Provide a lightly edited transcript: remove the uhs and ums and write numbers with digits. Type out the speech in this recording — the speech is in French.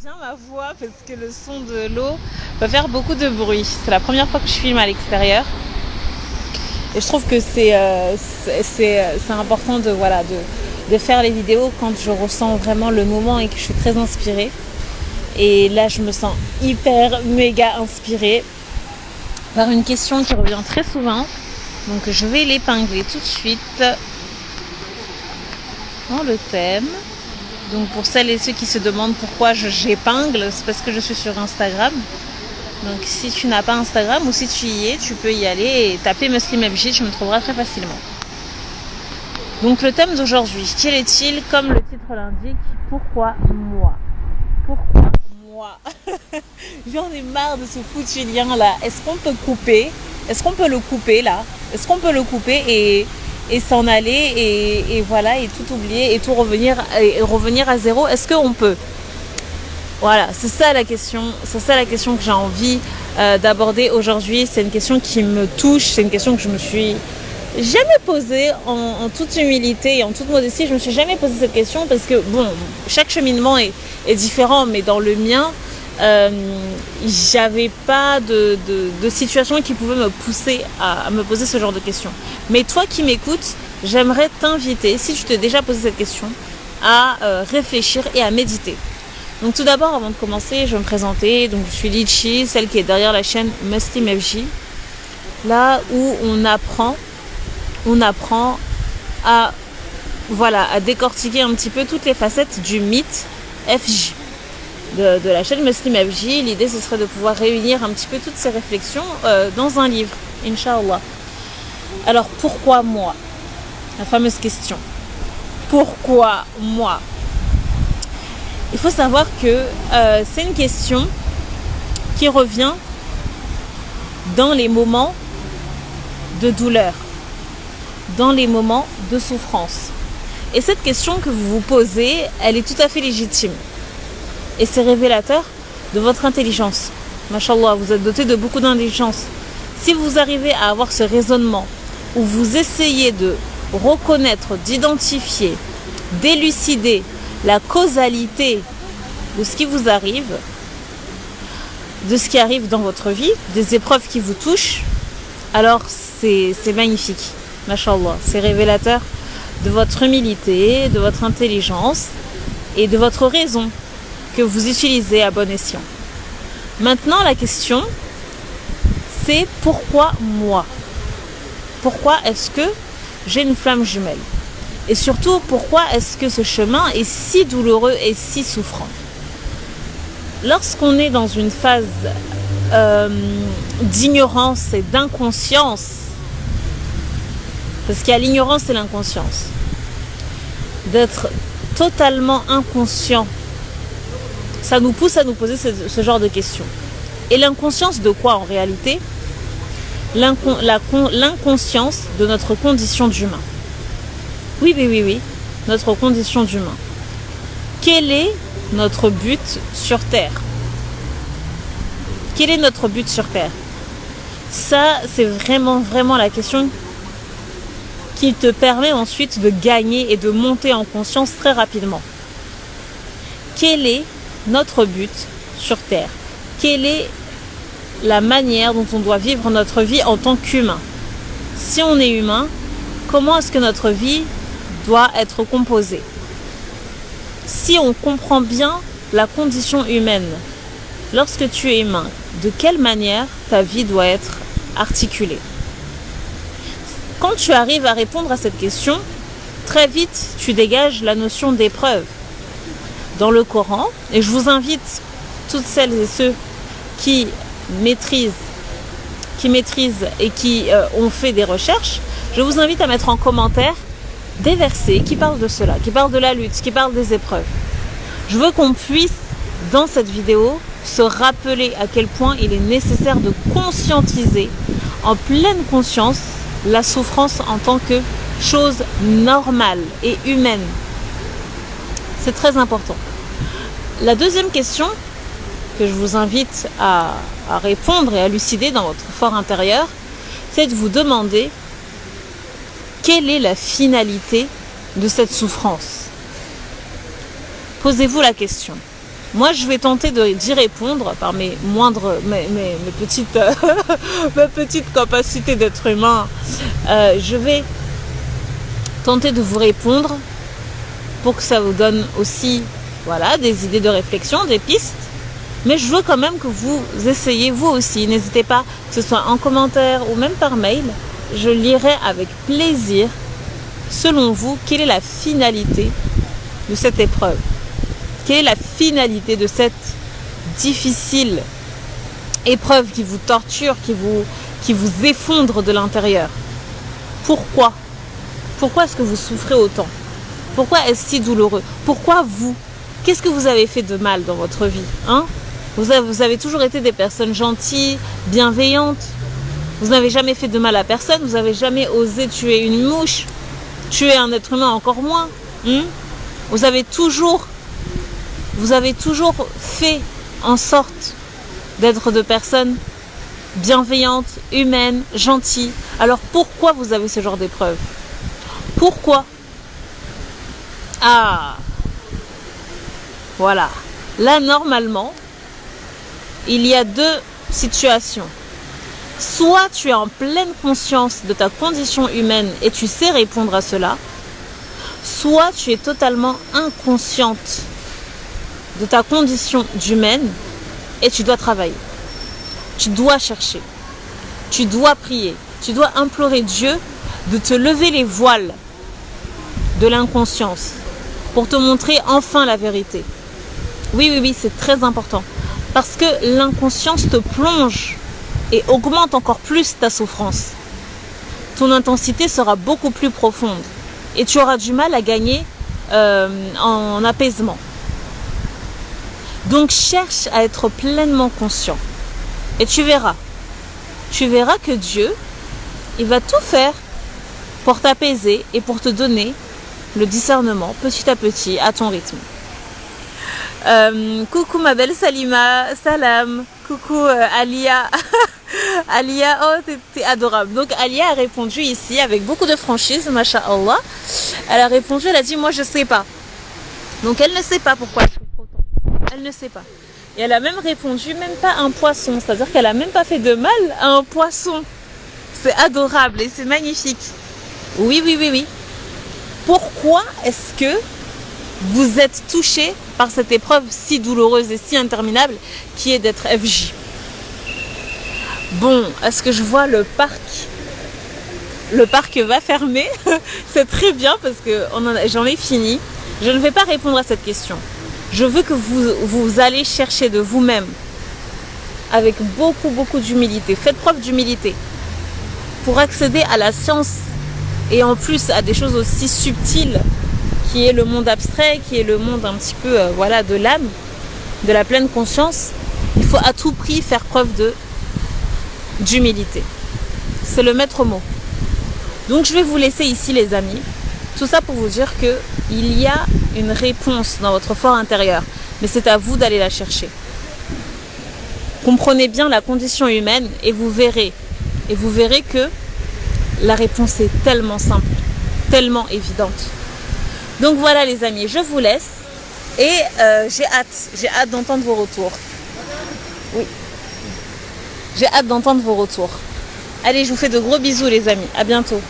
bien ma voix parce que le son de l'eau va faire beaucoup de bruit. C'est la première fois que je filme à l'extérieur. Et je trouve que c'est important de faire les vidéos quand je ressens vraiment le moment et que je suis très inspirée. Et là, je me sens hyper méga inspirée par une question qui revient très souvent. Donc je vais l'épingler tout de suite dans le thème. Donc pour celles et ceux qui se demandent pourquoi j'épingle, c'est parce que je suis sur Instagram. Donc si tu n'as pas Instagram ou si tu y es, tu peux y aller et taper Muslim FJ, tu me trouveras très facilement. Donc le thème d'aujourd'hui, quel est-il? Comme le titre l'indique, pourquoi moi? Pourquoi moi? J'en ai marre de ce foutu lien là. Est-ce qu'on peut couper? Est-ce qu'on peut le couper là? Est-ce qu'on peut le couper et s'en aller et voilà, et tout oublier et tout revenir à zéro? Est-ce qu'on peut? Voilà, c'est ça la question que j'ai envie d'aborder aujourd'hui. C'est une question qui me touche, c'est une question que je me suis jamais posée en toute humilité et en toute modestie. Je me suis jamais posé cette question parce que bon, chaque cheminement est différent, mais dans le mien, j'avais pas de situation qui pouvait me pousser à me poser ce genre de questions. Mais toi qui m'écoutes, j'aimerais t'inviter, si tu t'es déjà posé cette question, à réfléchir et à méditer. Donc tout d'abord, avant de commencer, je vais me présenter. Donc je suis Litchi, celle qui est derrière la chaîne Muslim FJ, là où on apprend à décortiquer un petit peu toutes les facettes du mythe FJ. De la chaîne Muslim FJ, l'idée ce serait de pouvoir réunir un petit peu toutes ces réflexions dans un livre, Inch'Allah. Alors pourquoi moi? La fameuse question. Pourquoi moi? Il faut savoir que c'est une question qui revient dans les moments de douleur, dans les moments de souffrance. Et cette question que vous vous posez, elle est tout à fait légitime. Et c'est révélateur de votre intelligence. Mashallah, vous êtes doté de beaucoup d'intelligence. Si vous arrivez à avoir ce raisonnement où vous essayez de reconnaître, d'identifier, d'élucider la causalité de ce qui vous arrive, de ce qui arrive dans votre vie, des épreuves qui vous touchent, alors c'est magnifique. Mashallah, c'est révélateur de votre humilité, de votre intelligence et de votre raison que vous utilisez à bon escient. Maintenant, la question, c'est pourquoi moi? Pourquoi est-ce que j'ai une flamme jumelle? Et surtout, pourquoi est-ce que ce chemin est si douloureux et si souffrant? Lorsqu'on est dans une phase d'ignorance et d'inconscience, parce qu'il y a l'ignorance et l'inconscience, d'être totalement inconscient, ça nous pousse à nous poser ce genre de questions. Et l'inconscience de quoi en réalité? L'inconscience de notre condition d'humain. Oui, notre condition d'humain. Quel est notre but sur Terre? Quel est notre but sur Terre? Ça, c'est vraiment la question qui te permet ensuite de gagner et de monter en conscience très rapidement. Quel est notre but sur Terre? Quelle est la manière dont on doit vivre notre vie en tant qu'humain? Si on est humain, comment est-ce que notre vie doit être composée? Si on comprend bien la condition humaine, lorsque tu es humain, de quelle manière ta vie doit être articulée? Quand tu arrives à répondre à cette question, très vite, tu dégages la notion d'épreuve. Dans le Coran, et je vous invite, toutes celles et ceux qui maîtrisent et qui ont fait des recherches, je vous invite à mettre en commentaire des versets qui parlent de cela, qui parlent de la lutte, qui parlent des épreuves. Je veux qu'on puisse, dans cette vidéo, se rappeler à quel point il est nécessaire de conscientiser en pleine conscience la souffrance en tant que chose normale et humaine. C'est très important. La deuxième question que je vous invite à répondre et à élucider dans votre fort intérieur, c'est de vous demander quelle est la finalité de cette souffrance. Posez-vous la question. Moi, je vais tenter d'y répondre par mes petites, ma petite capacité d'être humain. Je vais tenter de vous répondre pour que ça vous donne aussi, voilà, des idées de réflexion, des pistes. Mais je veux quand même que vous essayez vous aussi. N'hésitez pas, que ce soit en commentaire ou même par mail. Je lirai avec plaisir, selon vous, quelle est la finalité de cette épreuve. Quelle est la finalité de cette difficile épreuve qui vous torture, qui vous effondre de l'intérieur? Pourquoi? Pourquoi est-ce que vous souffrez autant? Pourquoi est-ce si douloureux? Pourquoi vous? Qu'est-ce que vous avez fait de mal dans votre vie, hein? Vous avez toujours été des personnes gentilles, bienveillantes. Vous n'avez jamais fait de mal à personne. Vous n'avez jamais osé tuer une mouche, tuer un être humain encore moins. Vous avez toujours fait en sorte d'être de personnes bienveillantes, humaines, gentilles. Alors pourquoi vous avez ce genre d'épreuve? Pourquoi? Ah, voilà. Là, normalement, il y a deux situations. Soit tu es en pleine conscience de ta condition humaine et tu sais répondre à cela, soit tu es totalement inconsciente de ta condition d'humaine et tu dois travailler. Tu dois chercher. Tu dois prier. Tu dois implorer Dieu de te lever les voiles de l'inconscience pour te montrer enfin la vérité. Oui, c'est très important. Parce que l'inconscience te plonge et augmente encore plus ta souffrance. Ton intensité sera beaucoup plus profonde et tu auras du mal à gagner en apaisement. Donc cherche à être pleinement conscient et tu verras que Dieu, il va tout faire pour t'apaiser et pour te donner le discernement petit à petit à ton rythme. Coucou ma belle Salima, salam, coucou Alia. Alia, oh t'es adorable. Donc Alia a répondu ici avec beaucoup de franchise, masha'Allah. Elle a répondu, elle a dit moi je sais pas. Donc elle ne sait pas pourquoi elle souffre autant. Elle ne sait pas. Et elle a même répondu même pas un poisson, c'est-à-dire qu'elle a même pas fait de mal à un poisson. C'est adorable et c'est magnifique. Oui. Pourquoi est-ce que vous êtes touché par cette épreuve si douloureuse et si interminable qui est d'être FJ? Bon, est-ce que je vois le parc? Le parc va fermer. C'est très bien parce que j'en ai fini. Je ne vais pas répondre à cette question. Je veux que vous allez chercher de vous-même avec beaucoup d'humilité. Faites preuve d'humilité pour accéder à la science et en plus à des choses aussi subtiles qui est le monde abstrait, qui est le monde un petit peu de l'âme, de la pleine conscience. Il faut à tout prix faire preuve d'humilité. C'est le maître mot. Donc je vais vous laisser ici les amis. Tout ça pour vous dire qu'il y a une réponse dans votre fort intérieur, mais c'est à vous d'aller la chercher. Comprenez bien la condition humaine et vous verrez que la réponse est tellement simple, tellement évidente. Donc voilà les amis, je vous laisse et j'ai hâte d'entendre vos retours. Oui, j'ai hâte d'entendre vos retours. Allez, je vous fais de gros bisous les amis, à bientôt.